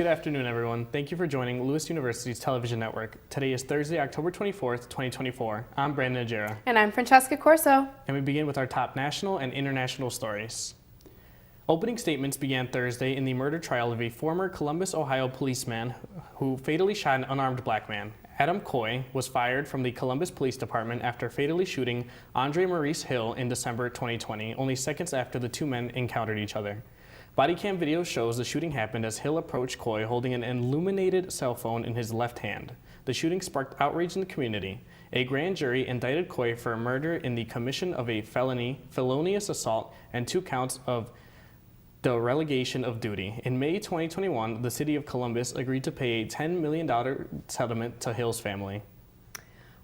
Good afternoon, everyone. Thank you for joining Lewis University's television network. Today is Thursday, October 24th, 2024. I'm Brandon Najera. And I'm Francesca Corso. And we begin with our top national and international stories. Opening statements began Thursday in the murder trial of a former Columbus, Ohio policeman who fatally shot an unarmed black man. Adam Coy was fired from the Columbus Police Department after fatally shooting Andre Maurice Hill in December 2020, only seconds after the two men encountered each other. Body cam video shows the shooting happened as Hill approached Coy holding an illuminated cell phone in his left hand. The shooting sparked outrage in the community. A grand jury indicted Coy for murder in the commission of a felonious assault, and 2 counts of dereliction of duty. In May 2021, the city of Columbus agreed to pay a $10 million settlement to Hill's family.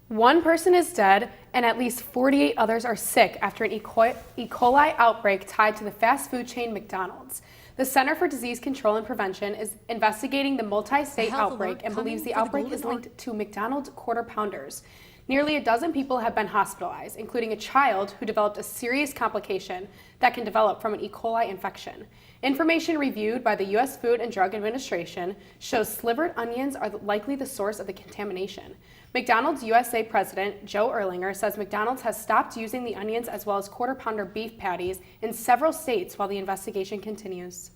1 person is dead and at least 48 others are sick after an E. coli outbreak tied to the fast food chain McDonald's. The Center for Disease Control and Prevention is investigating the multi-state outbreak and believes the outbreak is linked to McDonald's Quarter Pounders. Nearly a dozen people have been hospitalized, including a child who developed a serious complication that can develop from an E. coli infection. Information reviewed by the U.S. Food and Drug Administration shows slivered onions are likely the source of the contamination. McDonald's USA President Joe Erlinger says McDonald's has stopped using the onions as well as quarter pounder beef patties in several states while the investigation continues.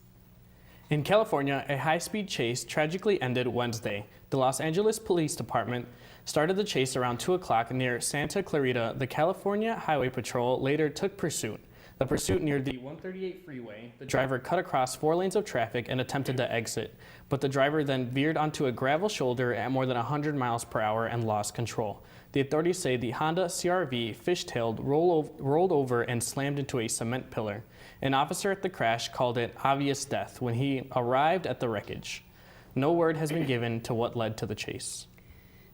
In California, a high-speed chase tragically ended Wednesday. The Los Angeles Police Department started the chase around 2 o'clock near Santa Clarita. The California Highway Patrol later took pursuit. The pursuit neared the 138 freeway. The driver cut across 4 lanes of traffic and attempted to exit, but the driver then veered onto a gravel shoulder at more than 100 miles per hour and lost control. The authorities say the Honda CR-V fishtailed, rolled over and slammed into a cement pillar. An officer at the crash called it obvious death when he arrived at the wreckage. No word has been given to what led to the chase.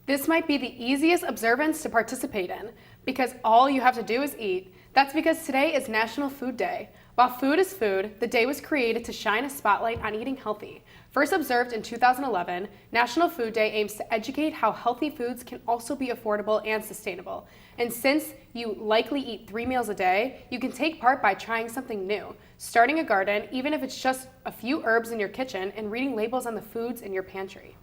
This might be the easiest observance to participate in because all you have to do is eat. That's because today is National Food Day. While food is food, the day was created to shine a spotlight on eating healthy. First observed in 2011, National Food Day aims to educate how healthy foods can also be affordable and sustainable. And since you likely eat 3 meals a day, you can take part by trying something new, starting a garden, even if it's just a few herbs in your kitchen, and reading labels on the foods in your pantry.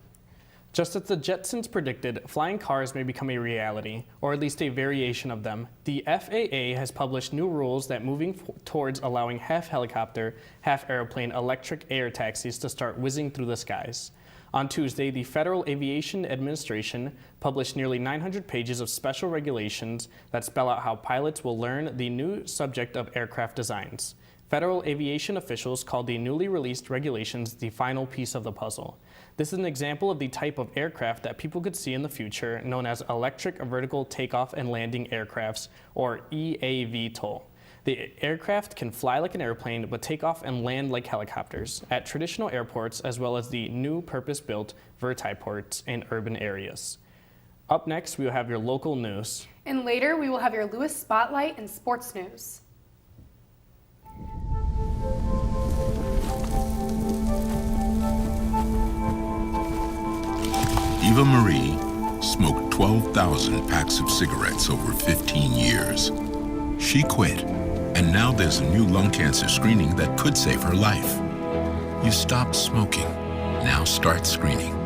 Just as the Jetsons predicted, flying cars may become a reality, or at least a variation of them. The FAA has published new rules that moving towards allowing half helicopter, half airplane electric air taxis to start whizzing through the skies. On Tuesday, the Federal Aviation Administration published nearly 900 pages of special regulations that spell out how pilots will learn the new subject of aircraft designs. Federal aviation officials called the newly released regulations the final piece of the puzzle. This is an example of the type of aircraft that people could see in the future, known as Electric Vertical Takeoff and Landing Aircrafts, or eVTOL. The aircraft can fly like an airplane, but take off and land like helicopters at traditional airports, as well as the new purpose-built vertiports in urban areas. Up next, we will have your local news. And later, we will have your Lewis Spotlight and sports news. Eva Marie smoked 12,000 packs of cigarettes over 15 years. She quit, and now there's a new lung cancer screening that could save her life. You stopped smoking, now start screening.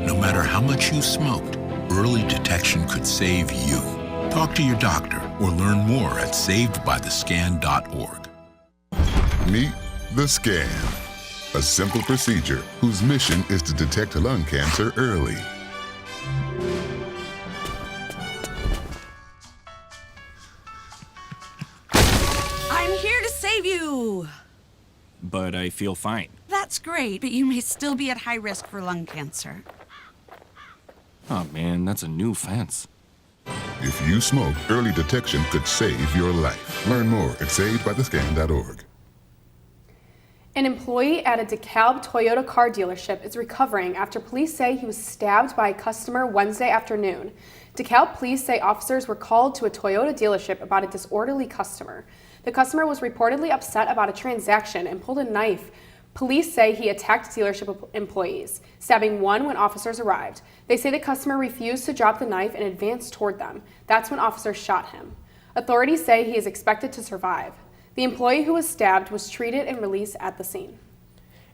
No matter how much you smoked, early detection could save you. Talk to your doctor or learn more at savedbythescan.org. Meet the Scan, a simple procedure whose mission is to detect lung cancer early. I'm here to save you! But I feel fine. That's great, but you may still be at high risk for lung cancer. Oh man, that's a new fence. If you smoke, early detection could save your life. Learn more at savedbythescan.org. An employee at a DeKalb Toyota car dealership is recovering after police say he was stabbed by a customer Wednesday afternoon. DeKalb police say officers were called to a Toyota dealership about a disorderly customer. The customer was reportedly upset about a transaction and pulled a knife. Police say he attacked dealership employees, stabbing one when officers arrived. They say the customer refused to drop the knife and advanced toward them. That's when officers shot him. Authorities say he is expected to survive. The employee who was stabbed was treated and released at the scene.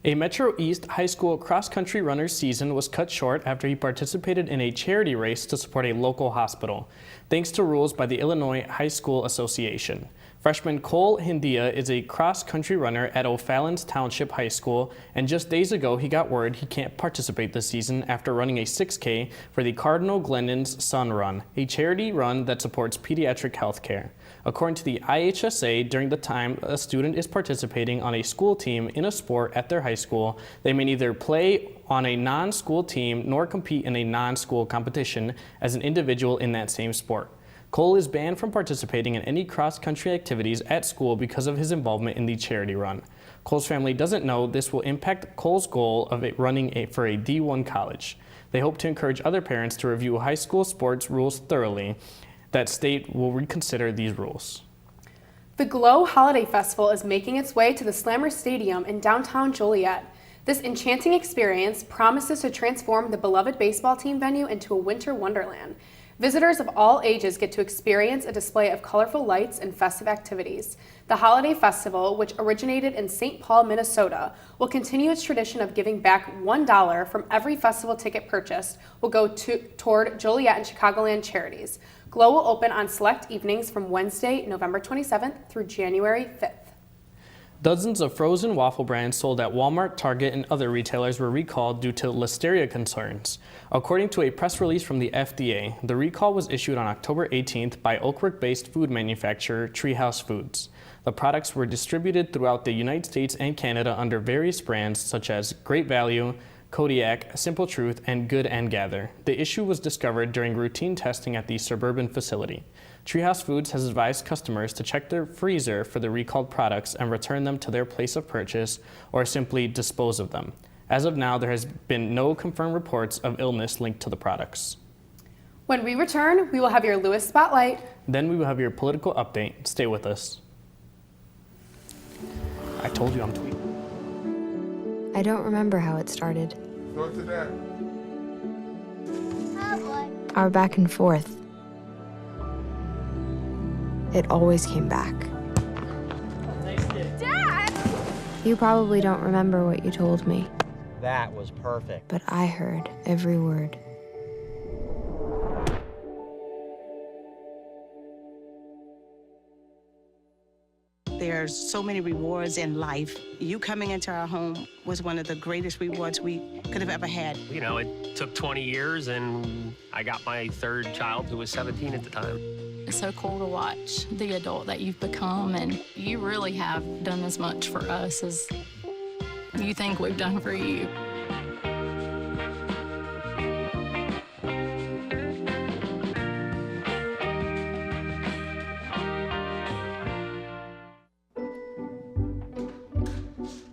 A Metro East high school cross-country runner's season was cut short after he participated in a charity race to support a local hospital, thanks to rules by the Illinois High School Association. Freshman Cole Hindia is a cross-country runner at O'Fallon's Township High School, and just days ago he got word he can't participate this season after running a 6K for the Cardinal Glennon's Sun Run, a charity run that supports pediatric health care. According to the IHSA, during the time a student is participating on a school team in a sport at their high school, they may neither play on a non-school team nor compete in a non-school competition as an individual in that same sport. Cole is banned from participating in any cross-country activities at school because of his involvement in the charity run. Cole's family doesn't know this will impact Cole's goal of running for a D1 college. They hope to encourage other parents to review high school sports rules thoroughly. That state will reconsider these rules. The Glow Holiday Festival is making its way to the Slammer Stadium in downtown Joliet. This enchanting experience promises to transform the beloved baseball team venue into a winter wonderland. Visitors of all ages get to experience a display of colorful lights and festive activities. The Holiday Festival, which originated in St. Paul, Minnesota, will continue its tradition of giving back $1 from every festival ticket purchased will go toward Joliet and Chicagoland charities. Glow will open on select evenings from Wednesday, November 27th through January 5th. Dozens of frozen waffle brands sold at Walmart, Target, and other retailers were recalled due to listeria concerns. According to a press release from the FDA, the recall was issued on October 18th by Oak Brook-based food manufacturer Treehouse Foods. The products were distributed throughout the United States and Canada under various brands such as Great Value, Kodiak, Simple Truth, and Good and Gather. The issue was discovered during routine testing at the suburban facility. Treehouse Foods has advised customers to check their freezer for the recalled products and return them to their place of purchase or simply dispose of them. As of now, there has been no confirmed reports of illness linked to the products. When we return, we will have your Lewis Spotlight. Then we will have your political update. Stay with us. I told you I'm tweeting. I don't remember how it started. Go to that. Our back and forth. It always came back. Dad! You probably don't remember what you told me, That was perfect. but I heard every word. There's so many rewards in life. You coming into our home was one of the greatest rewards we could have ever had. You know, it took 20 years, and I got my third child, who was 17 at the time. It's so cool to watch the adult that you've become, and you really have done as much for us as you think we've done for you.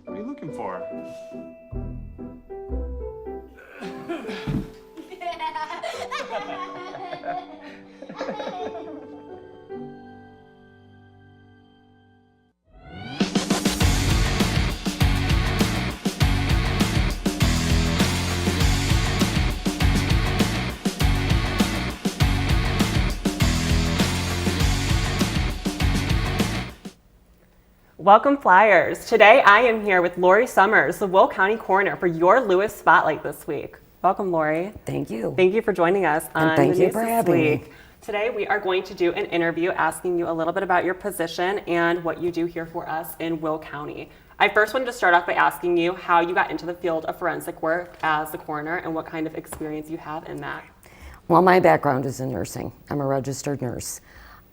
What are you looking for? Welcome Flyers. Today I am here with Lori Summers, the Will County Coroner, for your Lewis Spotlight this week. Welcome, Lori. Thank you. Thank you for joining us on thank the you news for this having me. week. Today we are going to do an interview asking you a little bit about your position and what you do here for us in Will County. I first wanted to start off by asking you how you got into the field of forensic work as the coroner and what kind of experience you have in that. Well, my background is in nursing. I'm a registered nurse.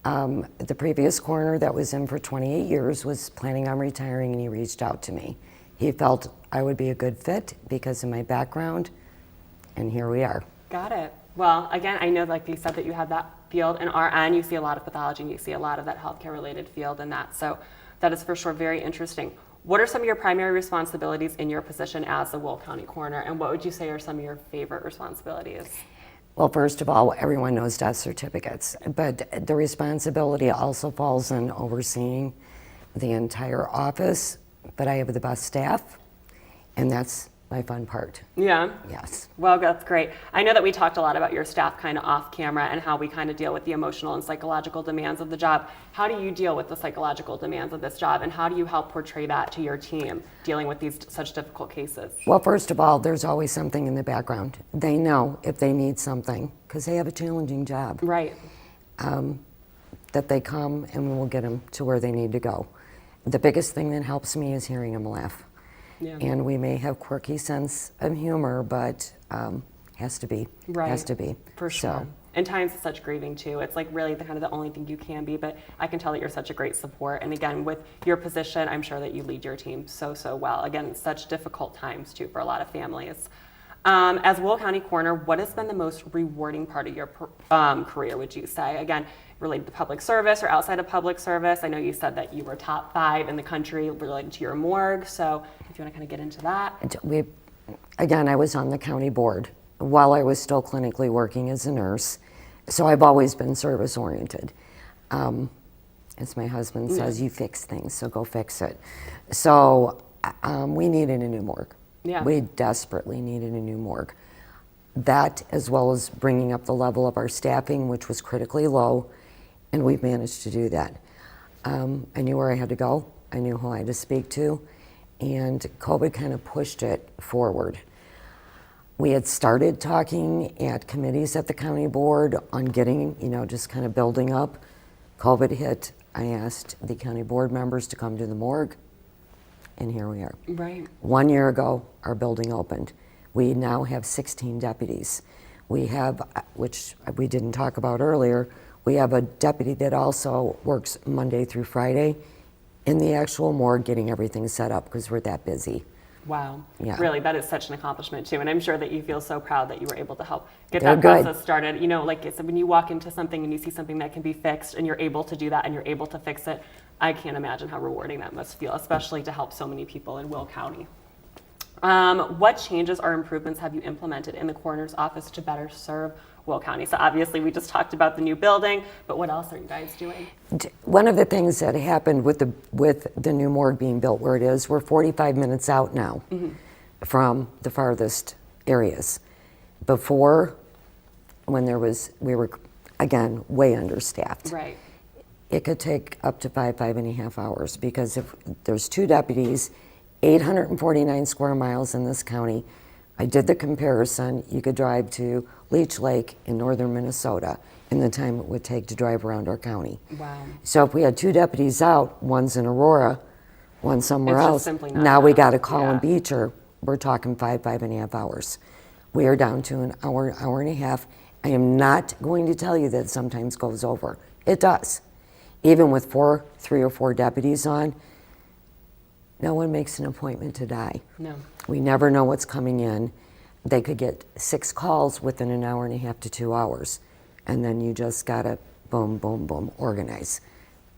The previous coroner that was in for 28 years was planning on retiring, and he reached out to me. He felt I would be a good fit because of my background, and here we are. Got it. Well, again, I know, like you said, that you have that field in RN. You see a lot of pathology, and you see a lot of that healthcare related field in that. So that is for sure very interesting. What are some of your primary responsibilities in your position as the Will County Coroner, and what would you say are some of your favorite responsibilities? Well, first of all, everyone knows death certificates, but the responsibility also falls on overseeing the entire office. But I have the best staff, and that's my fun part. Yeah. Yes. Well, that's great. I know that we talked a lot about your staff kind of off camera and how we kind of deal with the emotional and psychological demands of the job. How do you deal with the psychological demands of this job, and how do you help portray that to your team dealing with these such difficult cases? Well, first of all, there's always something in the background. They know if they need something because they have a challenging job. Right. That they come and we'll get them to where they need to go. The biggest thing that helps me is hearing them laugh. Yeah. And we may have quirky sense of humor, but has to be. Right. Has to be. For sure. So, And times of such grieving too. It's like really the kind of the only thing you can be, but I can tell that you're such a great support. And again, with your position, I'm sure that you lead your team so well. Again, such difficult times too for a lot of families. As Will County Coroner, what has been the most rewarding part of your career, would you say? Again, related to public service or outside of public service? I know you said that you were top 5 in the country related to your morgue. So if you want to kind of get into that. Again, I was on the county board while I was still clinically working as a nurse. So I've always been service oriented. As my husband says, you fix things, so go fix it. So we needed a new morgue. Yeah. We desperately needed a new morgue. That, as well as bringing up the level of our staffing, which was critically low, and we've managed to do that. I knew where I had to go. I knew who I had to speak to, and COVID kind of pushed it forward. We had started talking at committees at the county board on getting, just kind of building up. COVID hit. I asked the county board members to come to the morgue, and here we are. Right. 1 year ago, our building opened. We now have 16 deputies. We have, which we didn't talk about earlier, we have a deputy that also works Monday through Friday in the actual morgue getting everything set up because we're that busy. Wow. Yeah. Really, that is such an accomplishment too. And I'm sure that you feel so proud that you were able to help get They're that good. process started. Like I said, when you walk into something and you see something that can be fixed and you're able to do that and you're able to fix it, I can't imagine how rewarding that must feel, especially to help so many people in Will County. What changes or improvements have you implemented in the coroner's office to better serve Will County? So obviously we just talked about the new building, but what else are you guys doing? One of the things that happened with the new morgue being built where it is, we're 45 minutes out now from the farthest areas. Before, when we were, again, way understaffed. Right. It could take up to 5.5 hours because if there's 2 deputies, 849 square miles in this county. I did the comparison. You could drive to Leech Lake in northern Minnesota in the time it would take to drive around our county. Wow. So if we had 2 deputies out, one's in Aurora, one somewhere It's just else, simply not now we enough. got to call in Yeah. Beecher, we're talking 5.5 hours. We are down to an hour and a half. I am not going to tell you that it sometimes goes over. It does. Even with 3 or 4 deputies on, no one makes an appointment to die. No. We never know what's coming in. They could get 6 calls within an hour and a half to 2 hours. And then you just gotta boom, boom, boom, organize.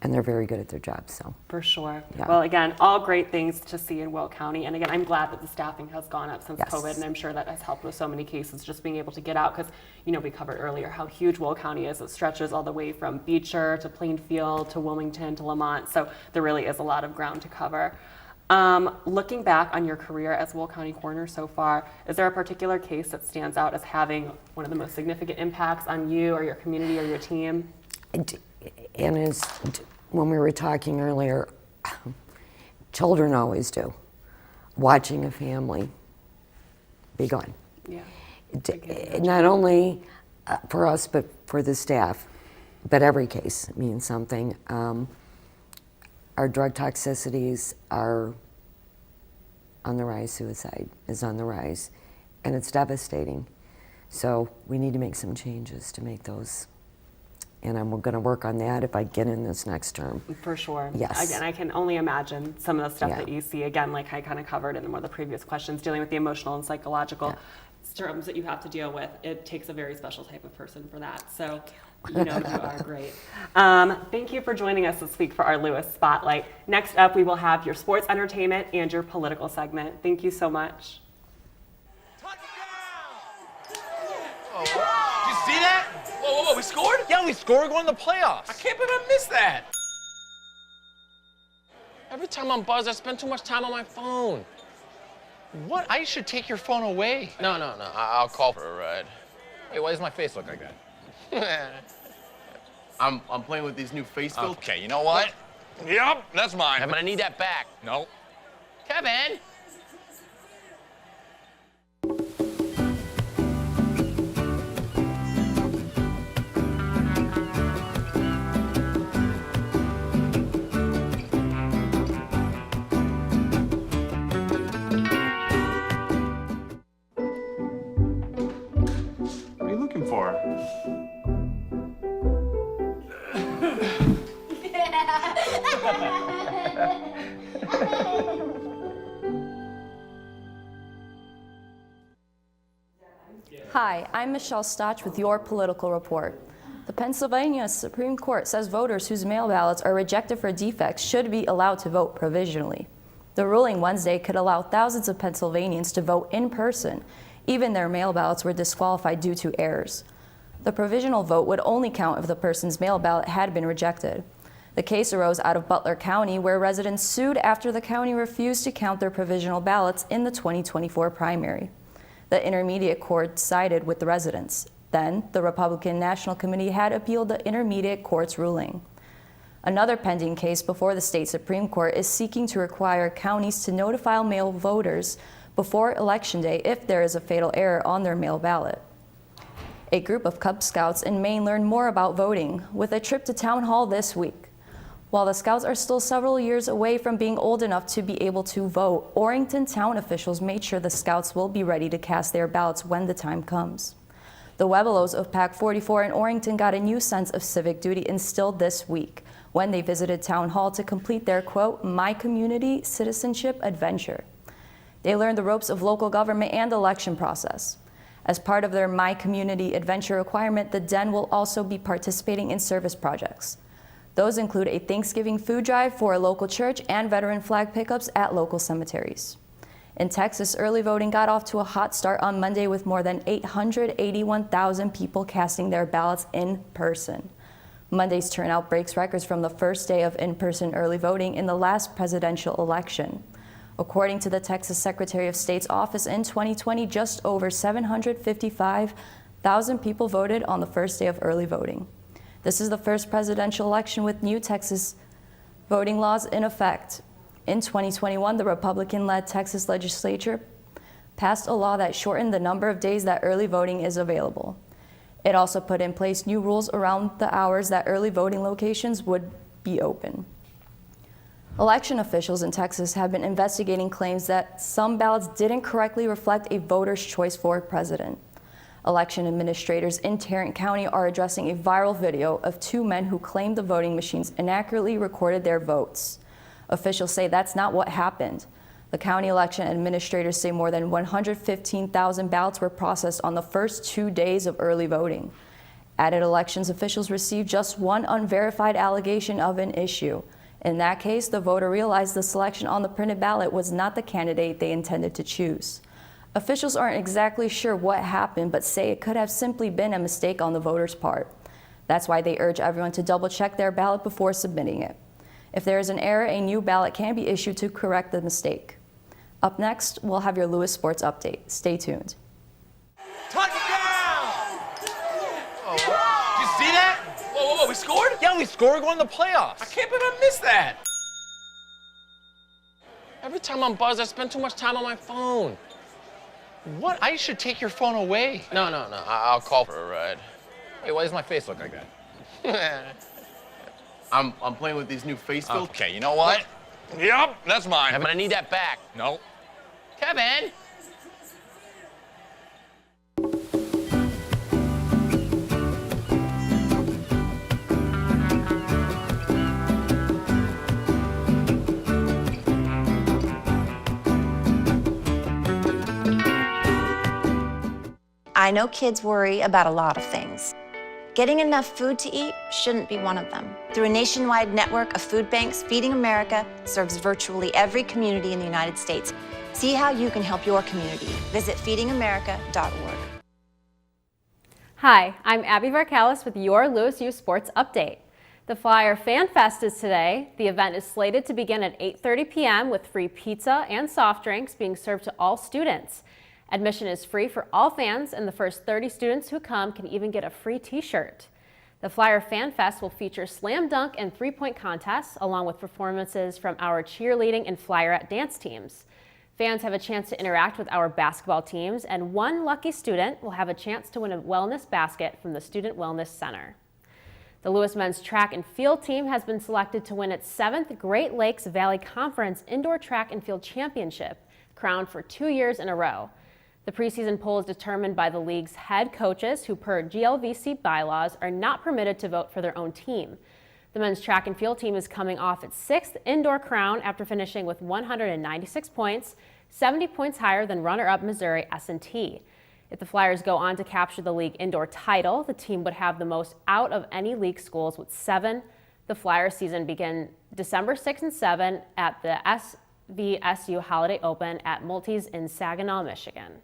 And they're very good at their job, so. For sure. Yeah. Well, again, all great things to see in Will County. And again, I'm glad that the staffing has gone up since Yes. COVID, and I'm sure that has helped with so many cases, just being able to get out, because, we covered earlier how huge Will County is. It stretches all the way from Beecher to Plainfield to Wilmington to Lamont, so there really is a lot of ground to cover. Looking back on your career as Will County Coroner so far, is there a particular case that stands out as having one of the most significant impacts on you or your community or your team? And as when we were talking earlier, children always do. Watching a family be gone. Yeah. Not only for us, but for the staff. But every case means something. Our drug toxicities are on the rise. Suicide is on the rise. And it's devastating. So we need to make some changes to make those. And I'm going to work on that if I get in this next term. For sure. Yes. Again, I can only imagine some of the stuff Yeah. that you see, again, like I kind of covered in one of the previous questions, dealing with the emotional and psychological terms that you have to deal with. It takes a very special type of person for that. So, you are great. Thank you for joining us this week for our Lewis Spotlight. Next up, we will have your sports entertainment and your political segment. Thank you so much. Did you see that? Whoa, we scored? Yeah, we scored. We're going to the playoffs. I can't believe I missed that. Every time I'm buzzed, I spend too much time on my phone. What? I should take your phone away. No, I'll call for a ride. Hey, why does my face look like that? I'm playing with these new face filters. Okay, you know what? Yep, that's mine. I'm gonna need that back. No. Kevin! What are you looking for? Hi, I'm Michelle Stotch with your Political Report. The Pennsylvania Supreme Court says voters whose mail ballots are rejected for defects should be allowed to vote provisionally. The ruling Wednesday could allow thousands of Pennsylvanians to vote in person, even their mail ballots were disqualified due to errors. The provisional vote would only count if the person's mail ballot had been rejected. The case arose out of Butler County, where residents sued after the county refused to count their provisional ballots in the 2024 primary. The intermediate court sided with the residents. Then, the Republican National Committee had appealed the intermediate court's ruling. Another pending case before the state Supreme Court is seeking to require counties to notify mail voters before Election Day if there is a fatal error on their mail ballot. A group of Cub Scouts in Maine learned more about voting with a trip to Town Hall this week. While the Scouts are still several years away from being old enough to be able to vote, Orrington town officials made sure the Scouts will be ready to cast their ballots when the time comes. The Webelos of PAC 44 in Orrington got a new sense of civic duty instilled this week when they visited Town Hall to complete their, quote, My Community Citizenship Adventure. They learned the ropes of local government and the election process. As part of their My Community Adventure requirement, the Den will also be participating in service projects. Those include a Thanksgiving food drive for a local church and veteran flag pickups at local cemeteries. In Texas, early voting got off to a hot start on Monday with more than 881,000 people casting their ballots in person. Monday's turnout breaks records from the first day of in-person early voting in the last presidential election. According to the Texas Secretary of State's office, in 2020, just over 755,000 people voted on the first day of early voting. This is the first presidential election with new Texas voting laws in effect. In 2021, the Republican-led Texas legislature passed a law that shortened the number of days that early voting is available. It also put in place new rules around the hours that early voting locations would be open. Election officials in Texas have been investigating claims that some ballots didn't correctly reflect a voter's choice for president. Election administrators in Tarrant County are addressing a viral video of two men who claimed the voting machines inaccurately recorded their votes. Officials say that's not what happened. The county election administrators say more than 115,000 ballots were processed on the first 2 days of early voting. Added elections officials received just one unverified allegation of an issue. In that case, the voter realized the selection on the printed ballot was not the candidate they intended to choose. Officials aren't exactly sure what happened, but say it could have simply been a mistake on the voter's part. That's why they urge everyone to double-check their ballot before submitting it. If there is an error, a new ballot can be issued to correct the mistake. Up next, we'll have your Lewis Sports Update. Stay tuned. Touchdown! Oh, did you see that? Whoa, we scored? Yeah, we scored. We're going to the playoffs. I can't believe I missed that. Every time I'm buzzed, I spend too much time on my phone. What? I should take your phone away. No, I'll call for a ride. Hey, why does my face look like that? I'm playing with these new face filters. Okay, you know what? Yep, that's mine. I'm gonna need that back. No. Kevin! I know kids worry about a lot of things. Getting enough food to eat shouldn't be one of them. Through a nationwide network of food banks, Feeding America serves virtually every community in the United States. See how you can help your community. Visit feedingamerica.org. Hi, I'm Abby Varkalis with your Lewis U Sports Update. The Flyer Fan Fest is today. The event is slated to begin at 8:30 p.m. with free pizza and soft drinks being served to all students. Admission is free for all fans, and the first 30 students who come can even get a free t-shirt. The Flyer Fan Fest will feature slam dunk and three-point contests, along with performances from our cheerleading and Flyerette dance teams. Fans have a chance to interact with our basketball teams, and one lucky student will have a chance to win a wellness basket from the Student Wellness Center. The Lewis men's track and field team has been selected to win its 7th Great Lakes Valley Conference Indoor Track and Field Championship, crowned for 2 years in a row. The preseason poll is determined by the league's head coaches, who per GLVC bylaws are not permitted to vote for their own team. The men's track and field team is coming off its 6th indoor crown after finishing with 196 points, 70 points higher than runner-up Missouri S&T. If the Flyers go on to capture the league indoor title, the team would have the most out of any league schools with 7. The Flyers season begins December 6 and 7 at the SVSU Holiday Open at Multis in Saginaw, Michigan.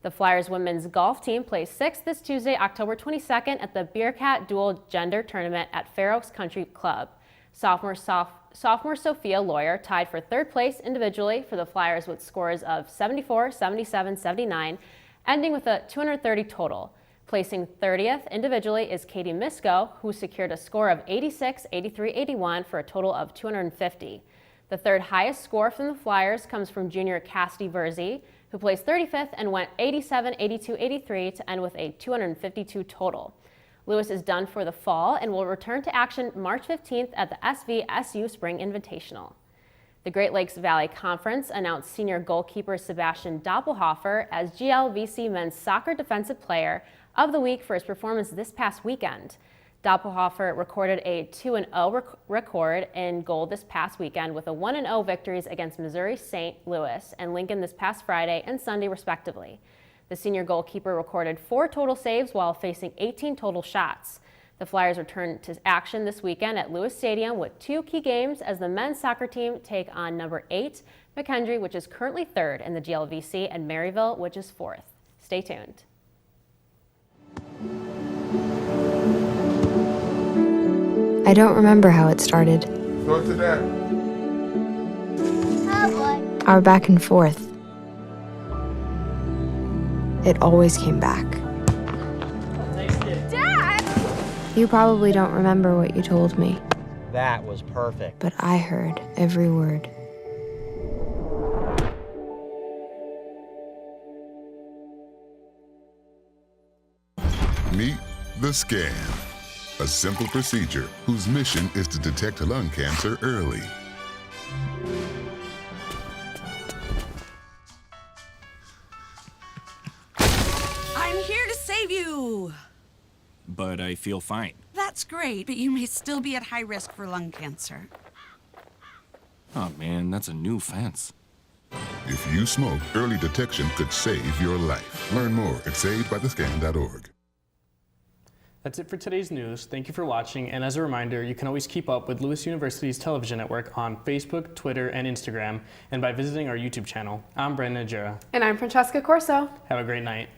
The Flyers women's golf team plays 6th this Tuesday, October 22nd at the Bearcat Dual Gender Tournament at Fair Oaks Country Club. Sophomore Sophia Lawyer tied for 3rd place individually for the Flyers with scores of 74, 77, 79, ending with a 230 total. Placing 30th individually is Katie Misko, who secured a score of 86, 83, 81 for a total of 250. The 3rd highest score from the Flyers comes from junior Cassidy Verzi, who placed 35th and went 87, 82, 83 to end with a 252 total. Lewis is done for the fall and will return to action March 15th at the SVSU Spring Invitational. The Great Lakes Valley Conference announced senior goalkeeper Sebastian Doppelhofer as GLVC Men's Soccer Defensive Player of the Week for his performance this past weekend. Doppelhofer recorded a 2-0 record in goal this past weekend with a 1-0 victories against Missouri St. Louis and Lincoln this past Friday and Sunday respectively. The senior goalkeeper recorded 4 total saves while facing 18 total shots. The Flyers return to action this weekend at Lewis Stadium with 2 key games as the men's soccer team take on number 8, McKendree, which is currently 3rd in the GLVC, and Maryville, which is 4th. Stay tuned. I don't remember how it started. Go to that. Our back and forth. It always came back. You probably don't remember what you told me, That was perfect. but I heard every word. Meet the Scan, a simple procedure whose mission is to detect lung cancer early. I'm here to save you. But I feel fine. That's great, but you may still be at high risk for lung cancer. Oh man, that's a new fence. If you smoke, early detection could save your life. Learn more at savedbythescan.org. That's it for today's news. Thank you for watching, and as a reminder, you can always keep up with Lewis University's television network on Facebook, Twitter, and Instagram, and by visiting our YouTube channel. I'm Brandon Najera. And I'm Francesca Corso. Have a great night.